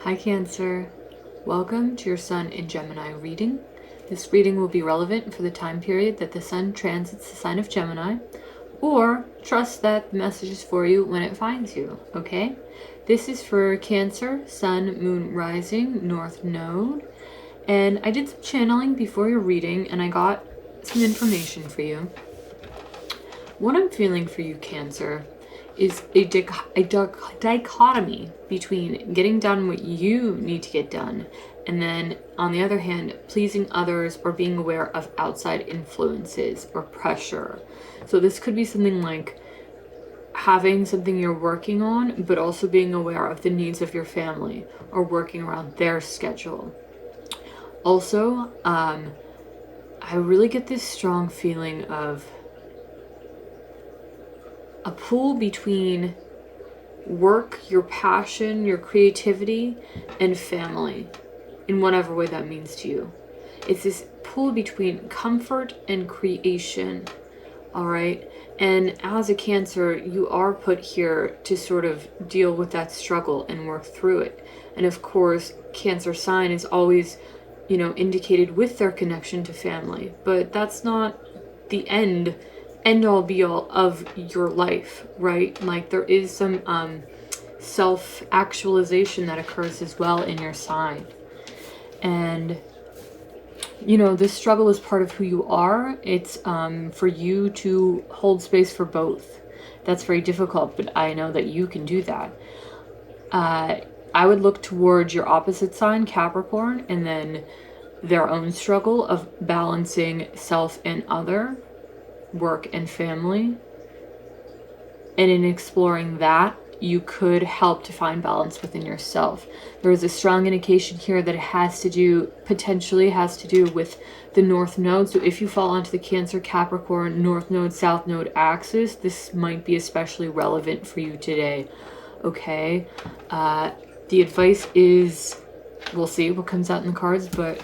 Hi Cancer, welcome to your Sun in Gemini reading. This reading will be relevant for the time period that the Sun transits the sign of Gemini, or trust that the message is for you when it finds you, okay? This is for Cancer, Sun, Moon, Rising, North Node, and I did some channeling before your reading and I got some information for you. What I'm feeling for you, Cancer, is a dichotomy between getting done what you need to get done and then, on the other hand, pleasing others or being aware of outside influences or pressure. So this could be something like having something you're working on, but also being aware of the needs of your family or working around their schedule. Also, I really get this strong feeling of a pull between work, your passion, your creativity, and family, in whatever way that means to you. It's this pull between comfort and creation, all right? And as a Cancer, you are put here to sort of deal with that struggle and work through it. And of course, Cancer sign is always, indicated with their connection to family, but that's not the end all be all of your life, right? Like there is some self-actualization that occurs as well in your sign. And this struggle is part of who you are. It's for you to hold space for both. That's very difficult, but I know that you can do that. I would look towards your opposite sign, Capricorn, and then their own struggle of balancing self and other, work and family, and in exploring that you could help to find balance within yourself. There is a strong indication here that it potentially has to do with the North Node. So if you fall onto the Cancer Capricorn North Node South Node axis, this might be especially relevant for you today, okay? The advice is, we'll see what comes out in the cards, but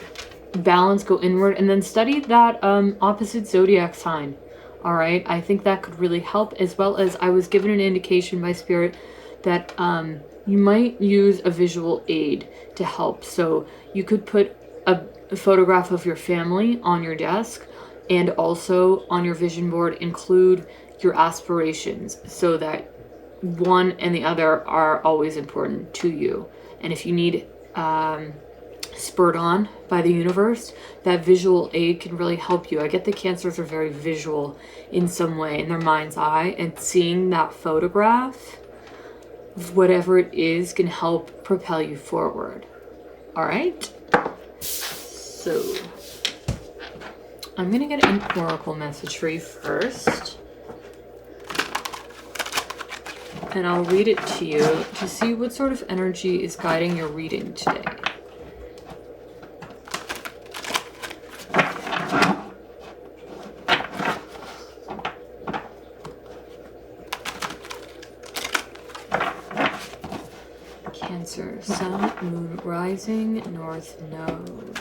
balance, go inward, and then study that opposite zodiac sign. All right, I think that could really help, as well as I was given an indication by Spirit that you might use a visual aid to help. So you could put a photograph of your family on your desk, and also on your vision board include your aspirations so that one and the other are always important to you. And if you need spurred on by the universe, that visual aid can really help you. I get the Cancers are very visual in some way in their mind's eye, and seeing that photograph, whatever it is, can help propel you forward. All right, so I'm gonna get an oracle message for you first, and I'll read it to you to see what sort of energy is guiding your reading today. Cancer, Sun, Moon, Rising, North Node.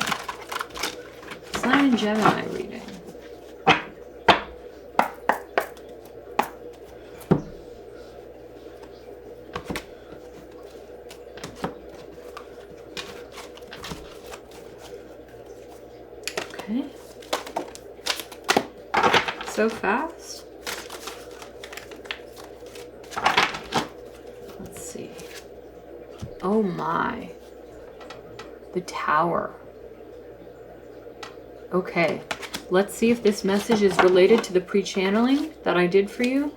Sun in Gemini reading. Okay. So fast. Let's see. Oh my. The Tower. Okay. Let's see if this message is related to the pre-channeling that I did for you,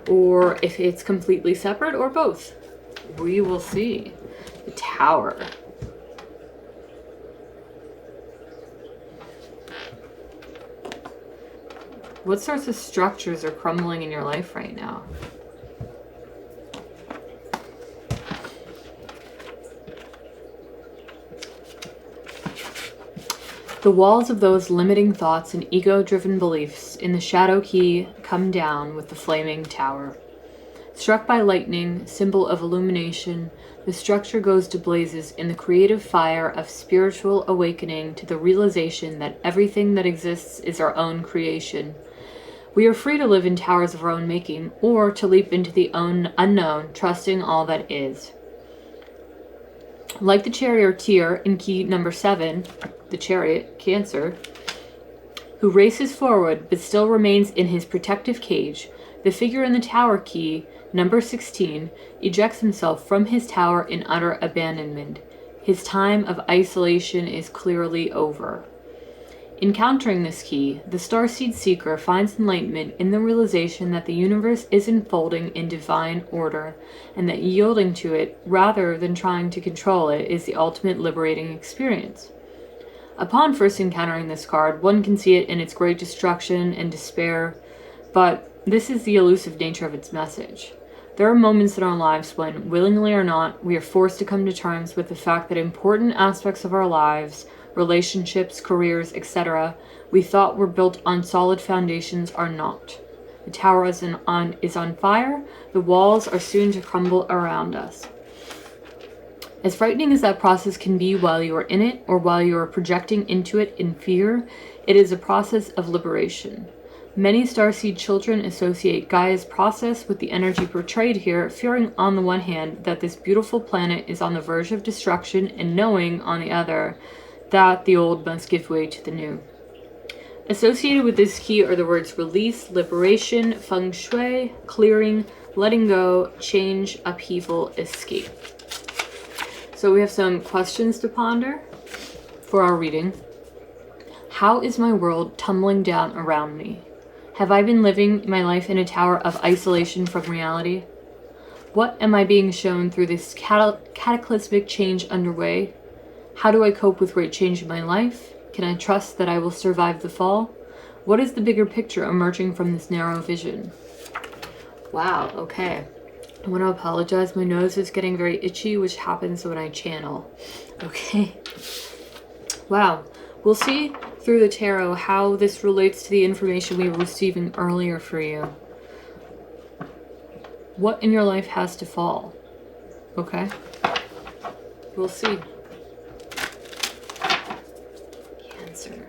or if it's completely separate, or both. We will see. The Tower. What sorts of structures are crumbling in your life right now? The walls of those limiting thoughts and ego-driven beliefs in the shadow key come down with the flaming tower. Struck by lightning, symbol of illumination, the structure goes to blazes in the creative fire of spiritual awakening to the realization that everything that exists is our own creation. We are free to live in towers of our own making, or to leap into the unknown, trusting all that is. Like the charioteer in key number 7, the chariot, Cancer, who races forward but still remains in his protective cage, the figure in the tower key, number 16, ejects himself from his tower in utter abandonment. His time of isolation is clearly over. Encountering this key, the Starseed Seeker finds enlightenment in the realization that the universe is unfolding in divine order, and that yielding to it, rather than trying to control it, is the ultimate liberating experience. Upon first encountering this card, one can see it in its great destruction and despair, but this is the elusive nature of its message. There are moments in our lives when, willingly or not, we are forced to come to terms with the fact that important aspects of our lives, relationships, careers, etc., we thought were built on solid foundations are not. The tower is on fire, the walls are soon to crumble around us. As frightening as that process can be while you are in it, or while you are projecting into it in fear, it is a process of liberation. Many Starseed children associate Gaia's process with the energy portrayed here, fearing on the one hand that this beautiful planet is on the verge of destruction, and knowing, on the other, that the old must give way to the new. Associated with this key are the words release, liberation, feng shui, clearing, letting go, change, upheaval, escape. So we have some questions to ponder for our reading. How is my world tumbling down around me? Have I been living my life in a tower of isolation from reality? What am I being shown through this cataclysmic change underway? How do I cope with great change in my life? Can I trust that I will survive the fall? What is the bigger picture emerging from this narrow vision? Wow, okay. I want to apologize. My nose is getting very itchy, which happens when I channel. Okay. Wow. We'll see through the tarot how this relates to the information we were receiving earlier for you. What in your life has to fall? Okay. We'll see. Cancer.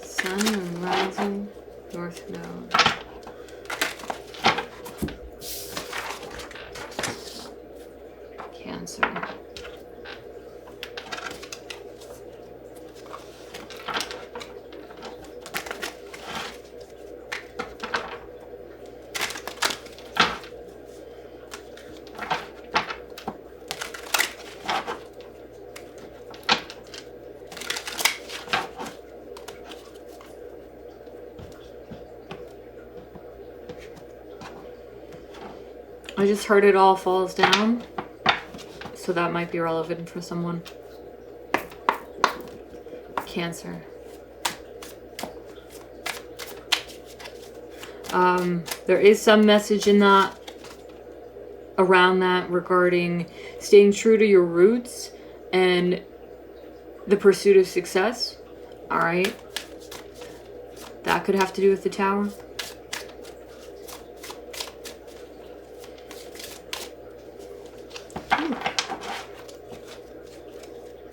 Sun and rising, North Node. Cancer. I just heard it all falls down, so that might be relevant for someone. Cancer. There is some message in that, around that, regarding staying true to your roots and the pursuit of success. All right. That could have to do with the tower.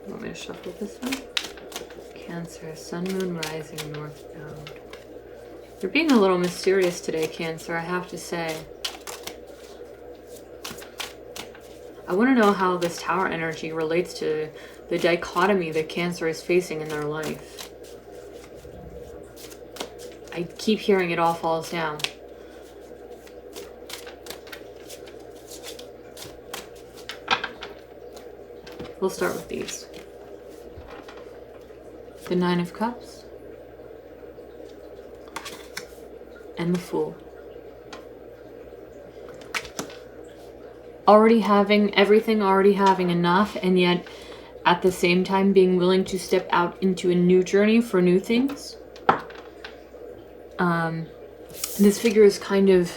Want me to shuffle this one? Cancer, Sun, Moon, Rising, North Node. You're being a little mysterious today, Cancer, I have to say. I want to know how this tower energy relates to the dichotomy that Cancer is facing in their life. I keep hearing it all falls down. We'll start with these. The Nine of Cups. And the Fool. Already having enough, and yet at the same time being willing to step out into a new journey for new things. This figure is kind of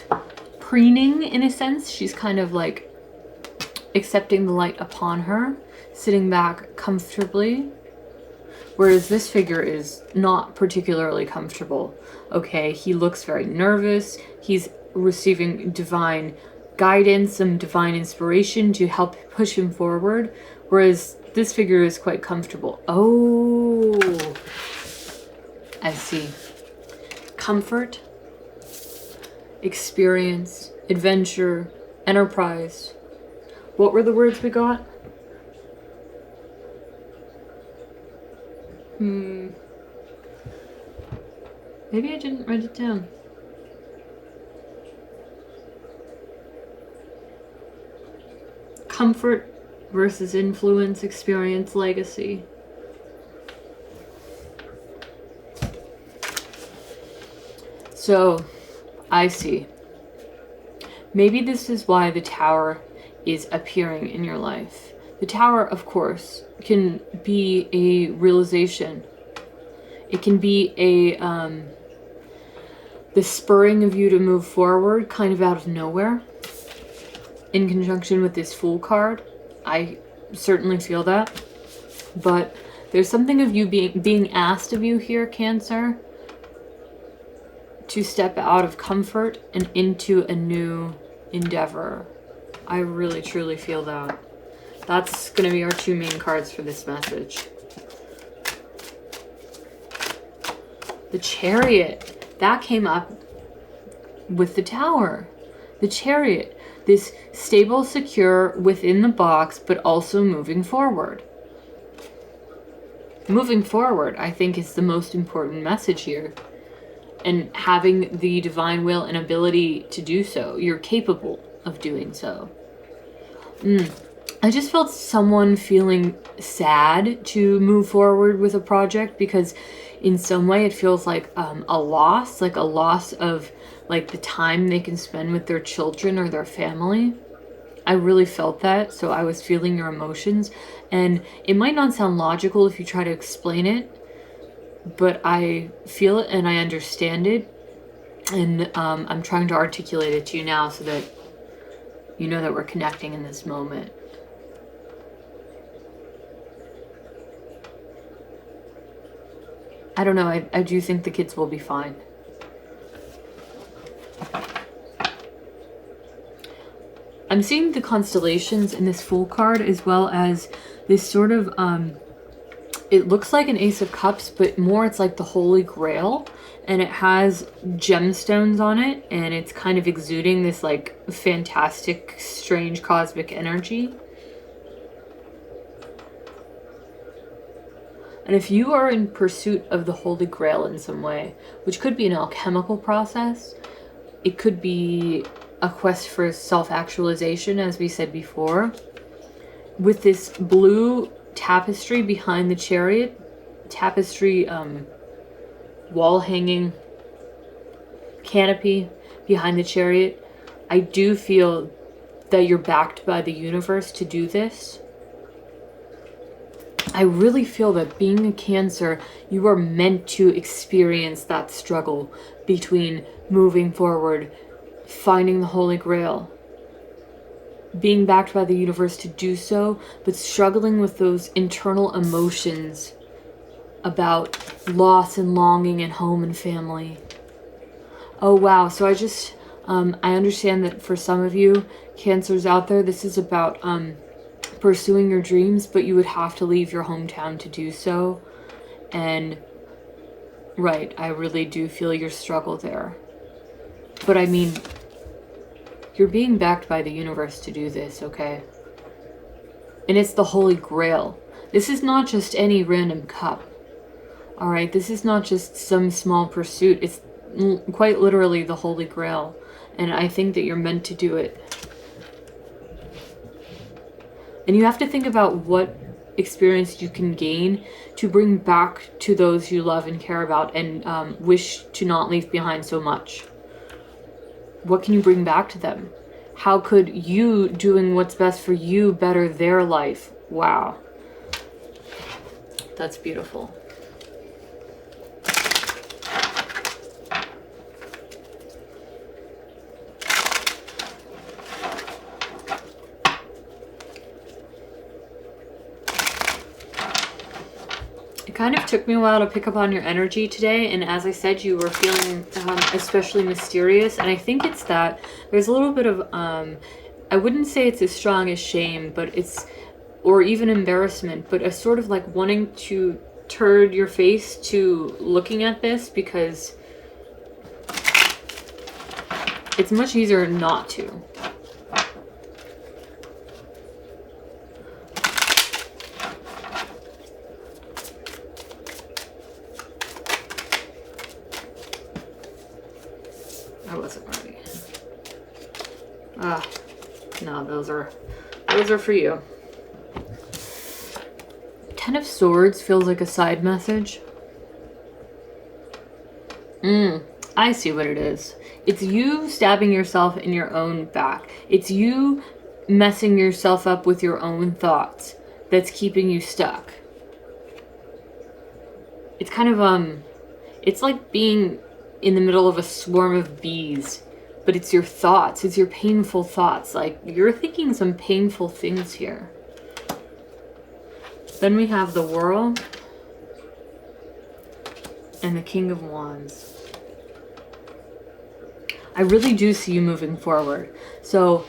preening in a sense. She's kind of like accepting the light upon her, sitting back comfortably. Whereas this figure is not particularly comfortable. Okay, he looks very nervous. He's receiving divine guidance, some divine inspiration to help push him forward. Whereas this figure is quite comfortable. Oh, I see. Comfort, experience, adventure, enterprise. What were the words we got? Maybe I didn't write it down. Comfort versus influence, experience, legacy. So, I see. Maybe this is why the Tower is appearing in your life. The Tower, of course, can be a realization. It can be the spurring of you to move forward, kind of out of nowhere. In conjunction with this Fool card, I certainly feel that. But there's something of you being asked of you here, Cancer, to step out of comfort and into a new endeavor. I really, truly feel that. That's going to be our two main cards for this message. The Chariot. That came up with the Tower. The Chariot. This stable, secure, within the box, but also moving forward. Moving forward, I think, is the most important message here. And having the divine will and ability to do so. You're capable of doing so. I just felt someone feeling sad to move forward with a project because in some way it feels like a loss of like the time they can spend with their children or their family. I really felt that, so I was feeling your emotions. And it might not sound logical if you try to explain it, but I feel it and I understand it, and I'm trying to articulate it to you now so that you know that we're connecting in this moment. I don't know, I do think the kids will be fine. I'm seeing the constellations in this Fool card as well as this sort of it looks like an Ace of Cups, but more it's like the Holy Grail, and it has gemstones on it, and it's kind of exuding this like fantastic, strange cosmic energy. And if you are in pursuit of the Holy Grail in some way, which could be an alchemical process, it could be a quest for self-actualization, as we said before, with this blue tapestry behind the Chariot, tapestry wall hanging canopy behind the Chariot, I do feel that you're backed by the universe to do this. I really feel that being a Cancer, you are meant to experience that struggle between moving forward, finding the Holy Grail, being backed by the universe to do so, but struggling with those internal emotions about loss and longing and home and family. Oh wow, so I understand that for some of you Cancers out there, this is about pursuing your dreams, but you would have to leave your hometown to do so. And right, I really do feel your struggle there. But I mean, you're being backed by the universe to do this, okay? And it's the Holy Grail. This is not just any random cup. Alright, this is not just some small pursuit. It's quite literally the Holy Grail. And I think that you're meant to do it. And you have to think about what experience you can gain to bring back to those you love and care about and wish to not leave behind so much. What can you bring back to them? How could you doing what's best for you better their life? Wow. That's beautiful. Kind of took me a while to pick up on your energy today, and as I said, you were feeling especially mysterious, and I think it's that there's a little bit of I wouldn't say it's as strong as shame, but it's, or even embarrassment, but a sort of like wanting to turn your face to looking at this because it's much easier not to. No, those are for you. Ten of Swords feels like a side message. I see what it is. It's you stabbing yourself in your own back. It's you messing yourself up with your own thoughts that's keeping you stuck. It's kind of, it's like being in the middle of a swarm of bees, but it's your thoughts. It's your painful thoughts. Like, you're thinking some painful things here. Then we have the World and the King of Wands. I really do see you moving forward. So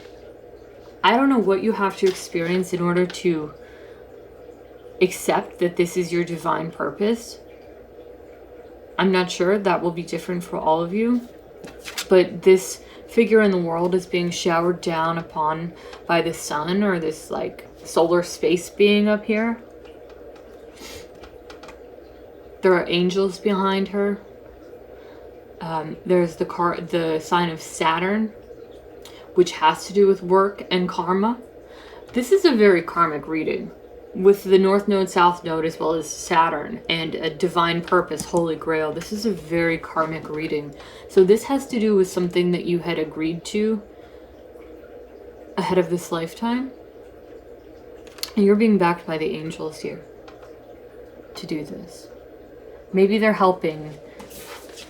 I don't know what you have to experience in order to accept that this is your divine purpose. I'm not sure. That will be different for all of you. But this figure in the world is being showered down upon by the sun, or this like solar space being up here. There are angels behind her. There's the sign of Saturn, which has to do with work and karma. This is a very karmic reading, with the North Node, South Node, as well as Saturn, and a divine purpose, Holy Grail. This is a very karmic reading. So this has to do with something that you had agreed to ahead of this lifetime. And you're being backed by the angels here to do this. Maybe they're helping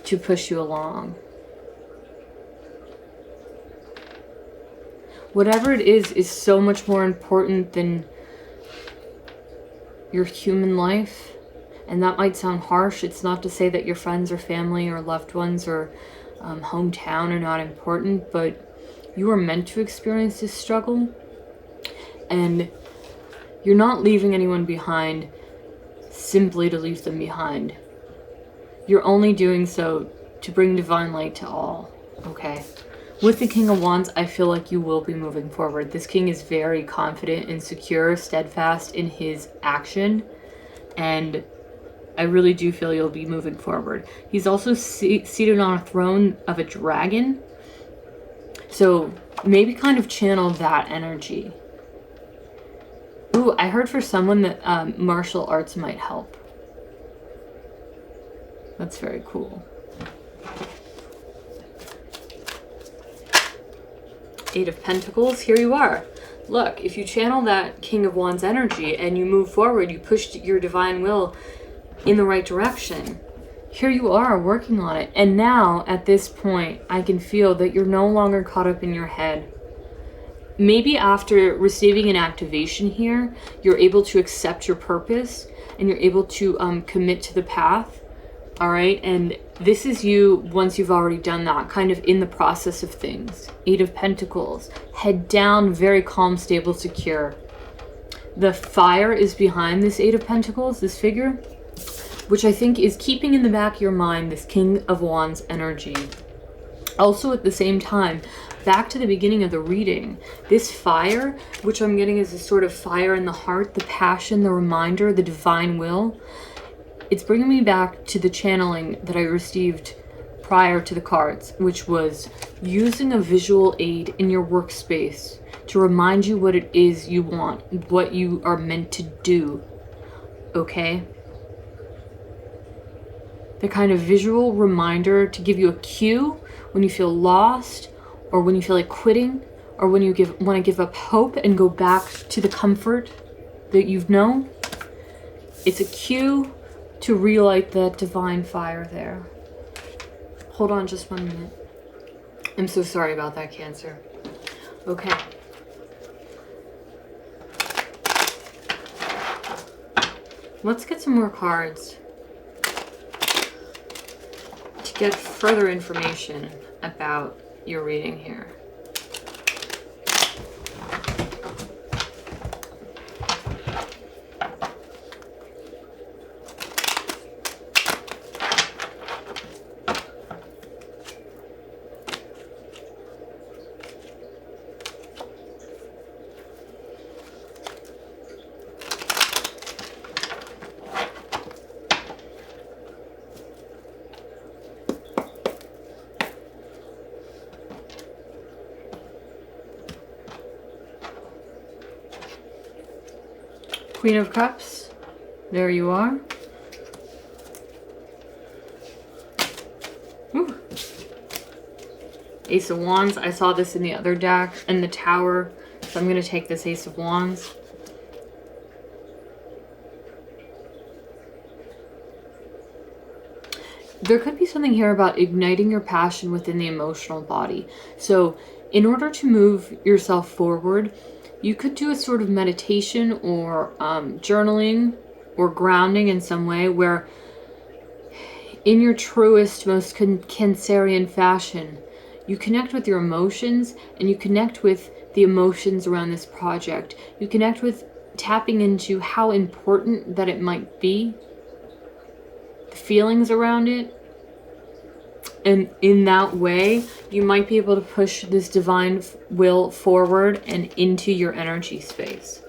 to push you along. Whatever it is so much more important than your human life. And that might sound harsh. It's not to say that your friends or family or loved ones or hometown are not important, but you are meant to experience this struggle. And you're not leaving anyone behind simply to leave them behind. You're only doing so to bring divine light to all, okay? With the King of Wands, I feel like you will be moving forward. This king is very confident and secure, steadfast in his action, and I really do feel you'll be moving forward. He's also seated on a throne of a dragon, so maybe kind of channel that energy. Ooh, I heard for someone that martial arts might help. That's very cool. Eight of Pentacles, here you are. Look, if you channel that King of Wands energy and you move forward, you push your divine will in the right direction. Here you are working on it. And now, at this point, I can feel that you're no longer caught up in your head. Maybe after receiving an activation here, you're able to accept your purpose and you're able to commit to the path. All right, and this is you once you've already done that, kind of in the process of things. Eight of Pentacles, head down, very calm, stable, secure. The fire is behind this Eight of Pentacles, this figure, which I think is keeping in the back of your mind this King of Wands energy. Also at the same time, back to the beginning of the reading, this fire, which I'm getting is a sort of fire in the heart, the passion, the reminder, the divine will. It's bringing me back to the channeling that I received prior to the cards, which was using a visual aid in your workspace to remind you what it is you want, what you are meant to do, okay? The kind of visual reminder to give you a cue when you feel lost, or when you feel like quitting, or when you want to give up hope and go back to the comfort that you've known. It's a cue to relight that divine fire there. Hold on just 1 minute. I'm so sorry about that, Cancer. Okay. Let's get some more cards to get further information about your reading here. Queen of Cups. There you are. Ooh. Ace of Wands. I saw this in the other deck, and the Tower. So I'm going to take this Ace of Wands. There could be something here about igniting your passion within the emotional body. So in order to move yourself forward, you could do a sort of meditation or journaling or grounding in some way where in your truest, most Cancerian fashion, you connect with your emotions and you connect with the emotions around this project. You connect with tapping into how important that it might be, the feelings around it. And in that way, you might be able to push this divine will forward and into your energy space.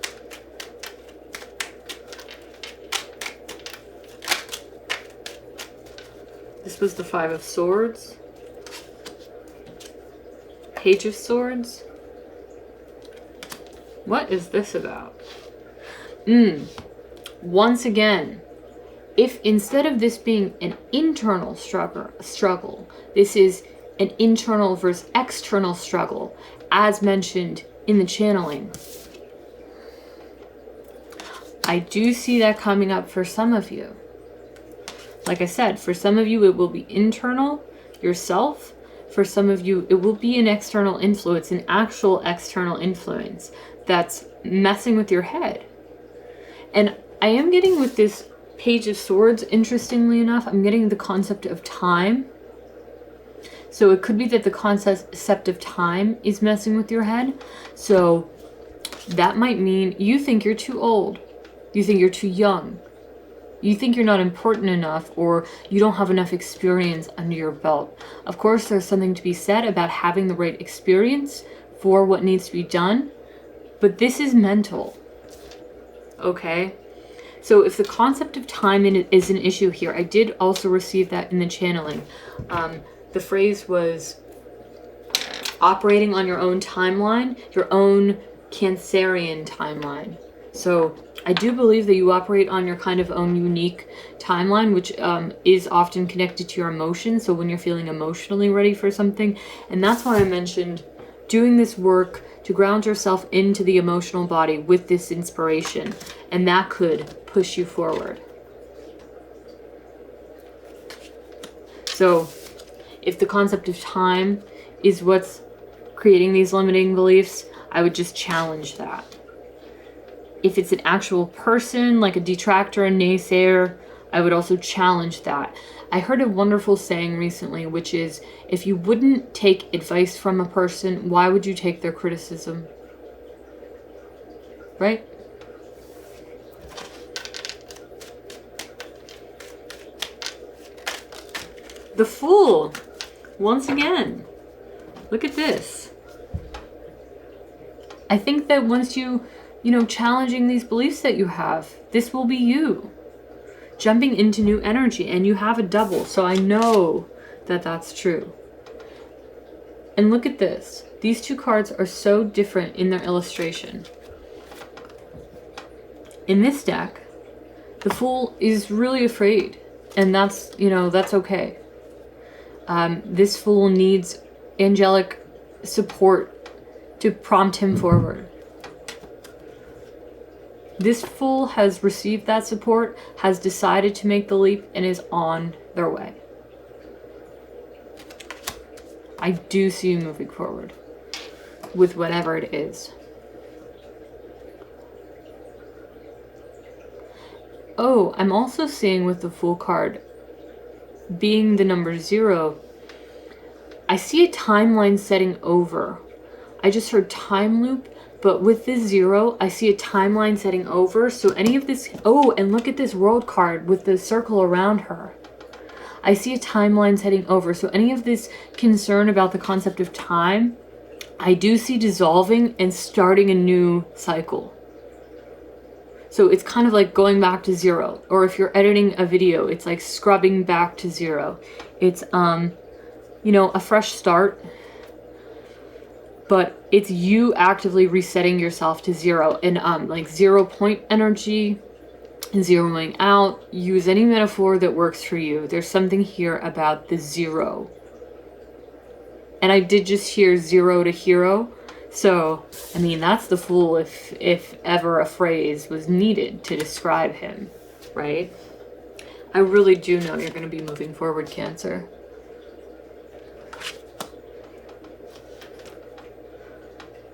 This was the Five of Swords. Page of Swords. What is this about? Once again, if instead of this being an internal struggle, this is an internal versus external struggle, as mentioned in the channeling, I do see that coming up for some of you. Like I said, for some of you, it will be internal, yourself. For some of you, it will be an external influence, an actual external influence that's messing with your head. And I am getting with this Page of Swords, interestingly enough, I'm getting the concept of time. So it could be that the concept of time is messing with your head. So that might mean you think you're too old. You think you're too young. You think you're not important enough, or you don't have enough experience under your belt. Of course, there's something to be said about having the right experience for what needs to be done, but this is mental. Okay? So if the concept of time is an issue here, I did also receive that in the channeling. The phrase was operating on your own timeline, your own Cancerian timeline. So I do believe that you operate on your kind of own unique timeline, which is often connected to your emotions. So when you're feeling emotionally ready for something, and that's why I mentioned doing this work to ground yourself into the emotional body with this inspiration, and that could push you forward. So if the concept of time is what's creating these limiting beliefs, I would just challenge that. If it's an actual person, like a detractor, a naysayer, I would also challenge that. I heard a wonderful saying recently, which is, if you wouldn't take advice from a person, why would you take their criticism? Right? The Fool. Once again. Look at this. I think that once you challenging these beliefs that you have, this will be you jumping into new energy, and you have a double. So I know that that's true. And look at this. These two cards are so different in their illustration. In this deck, the Fool is really afraid, and that's okay. This Fool needs angelic support to prompt him forward. This Fool has received that support, has decided to make the leap, and is on their way. I do see you moving forward with whatever it is. Oh, I'm also seeing with the Fool card being the number 0, I see a timeline setting over. I just heard time loop. But with this 0, I see a timeline setting over. So any of this... Oh, and look at this World card with the circle around her. I see a timeline setting over. So any of this concern about the concept of time, I do see dissolving and starting a new cycle. So it's kind of like going back to 0. Or if you're editing a video, it's like scrubbing back to 0. It's, a fresh start. but it's you actively resetting yourself to zero, and like 0 point energy, zeroing out. Use any metaphor that works for you. There's something here about the zero. And I did just hear zero to hero. So, I mean, that's the Fool if ever a phrase was needed to describe him, right? I really do know you're going to be moving forward, Cancer.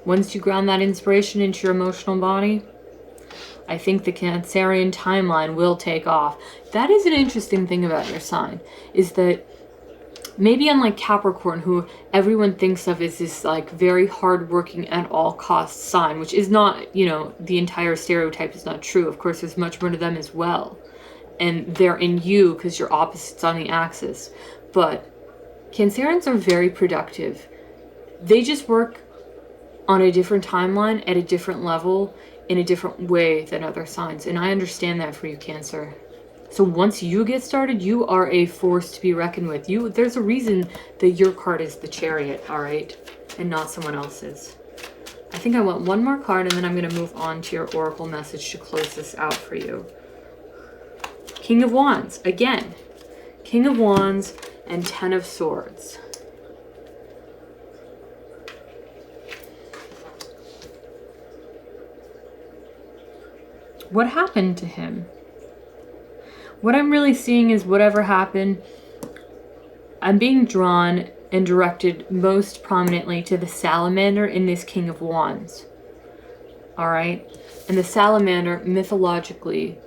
Once you ground that inspiration into your emotional body, I think the Cancerian timeline will take off. That is an interesting thing about your sign, is that maybe unlike Capricorn, who everyone thinks of as this like very hardworking at all costs sign, which is not, you know, the entire stereotype is not true. Of course, there's much more to them as well. And they're in you because you're opposites on the axis. But Cancerians are very productive. They just work on a different timeline, at a different level, in a different way than other signs. And I understand that for you, Cancer. So once you get started, you are a force to be reckoned with. There's a reason that your card is the Chariot, all right? And not someone else's. I think I want one more card, and then I'm going to move on to your Oracle message to close this out for you. King of Wands, again. King of Wands and 10 of Swords. What happened to him? What I'm really seeing is whatever happened, I'm being drawn and directed most prominently to the salamander in this King of Wands. All right? And the salamander, mythologically,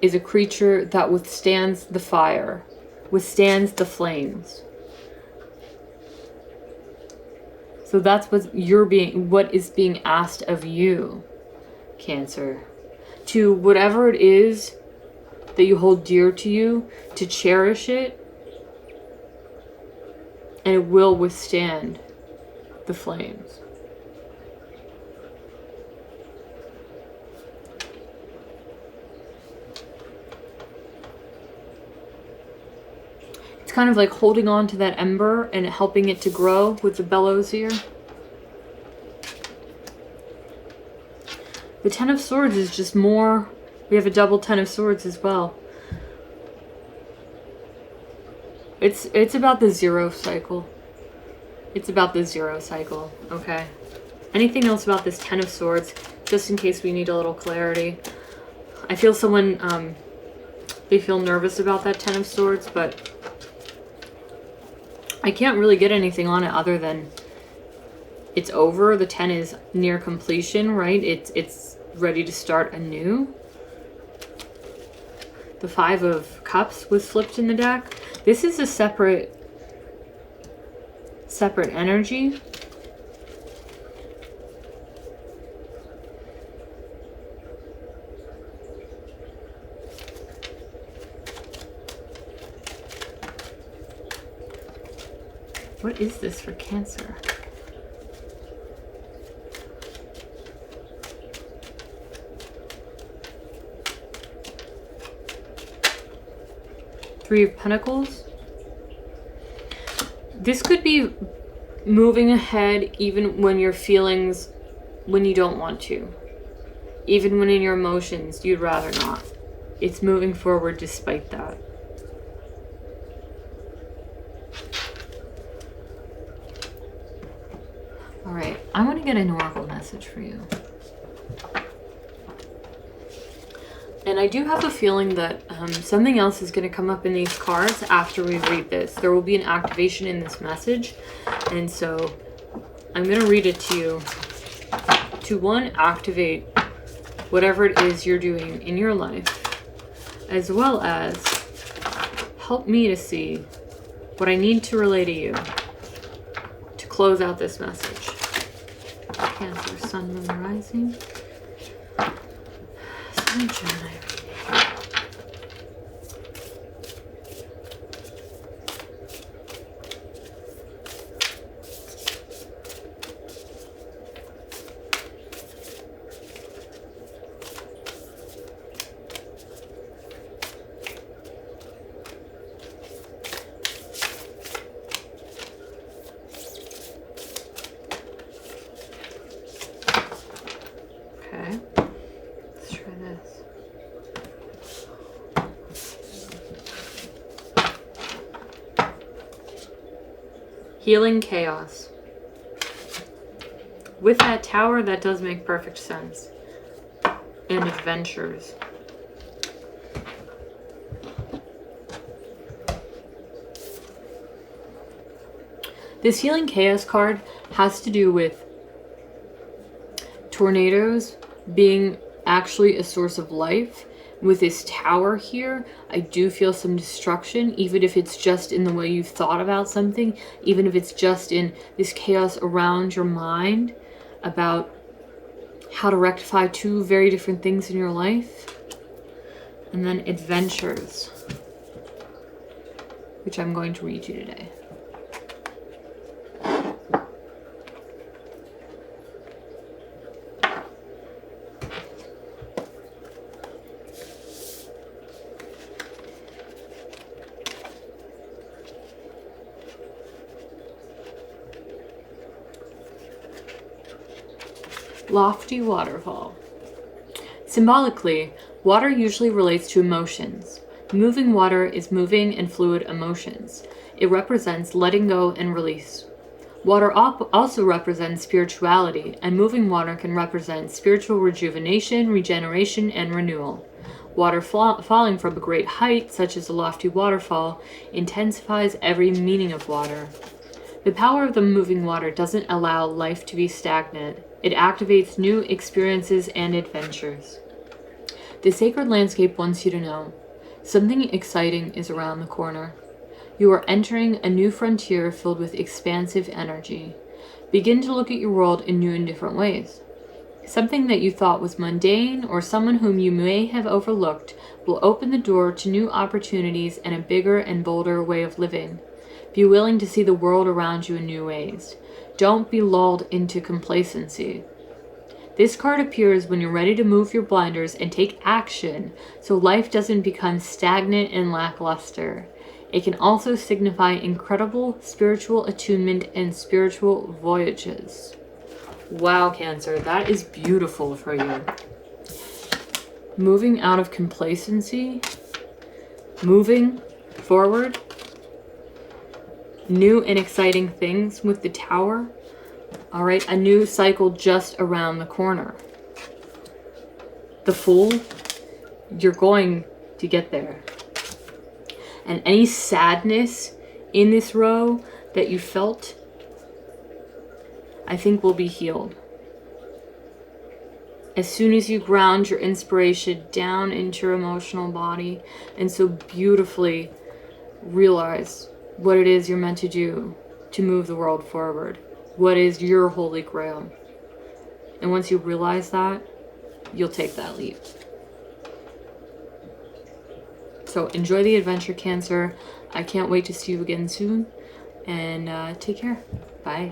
is a creature that withstands the fire, withstands the flames. So that's what is being asked of you, Cancer. To whatever it is that you hold dear to you, to cherish it, and it will withstand the flames. It's kind of like holding on to that ember and helping it to grow with the bellows here. The 10 of Swords is just more. We have a double 10 of Swords as well. It's about the zero cycle. It's about the zero cycle, okay? Anything else about this 10 of Swords, just in case we need a little clarity? I feel someone, they feel nervous about that 10 of Swords, but I can't really get anything on it other than it's over. The 10 is near completion, right? It's ready to start anew. The 5 of Cups was flipped in the deck. This is a separate energy. What is this for Cancer? Three of Pentacles. This could be moving ahead even when your feelings, when you don't want to. Even when in your emotions, you'd rather not. It's moving forward despite that. All right, I want to get an oracle message for you. And I do have a feeling that something else is going to come up in these cards after we read this. There will be an activation in this message. And so I'm going to read it to you to, one, activate whatever it is you're doing in your life, as well as help me to see what I need to relay to you to close out this message. Cancer, Sun, Moon, Rising. Sun, Gemini. Healing chaos. With that tower, that does make perfect sense. And adventures. This healing chaos card has to do with tornadoes being actually a source of life. With this tower here, I do feel some destruction, even if it's just in the way you've thought about something, even if it's just in this chaos around your mind about how to rectify two very different things in your life. And then adventures, which I'm going to read you today. Lofty waterfall. Symbolically, water usually relates to emotions. Moving water is moving and fluid emotions. It represents letting go and release. Water also represents spirituality, and moving water can represent spiritual rejuvenation, regeneration, and renewal. Water falling from a great height, such as a lofty waterfall, intensifies every meaning of water. The power of the moving water doesn't allow life to be stagnant. It activates new experiences and adventures. The sacred landscape wants you to know something exciting is around the corner. You are entering a new frontier filled with expansive energy. Begin to look at your world in new and different ways. Something that you thought was mundane or someone whom you may have overlooked will open the door to new opportunities and a bigger and bolder way of living. Be willing to see the world around you in new ways. Don't be lulled into complacency. This card appears when you're ready to move your blinders and take action so life doesn't become stagnant and lackluster. It can also signify incredible spiritual attunement and spiritual voyages. Wow, Cancer, that is beautiful for you. Moving out of complacency, moving forward. New and exciting things with the tower. All right, a new cycle just around the corner. The Fool, you're going to get there. And any sadness in this row that you felt, I think will be healed. As soon as you ground your inspiration down into your emotional body and so beautifully realize what it is you're meant to do to move the world forward. What is your holy grail? And once you realize that, you'll take that leap. So enjoy the adventure, Cancer. I can't wait to see you again soon. And take care. Bye.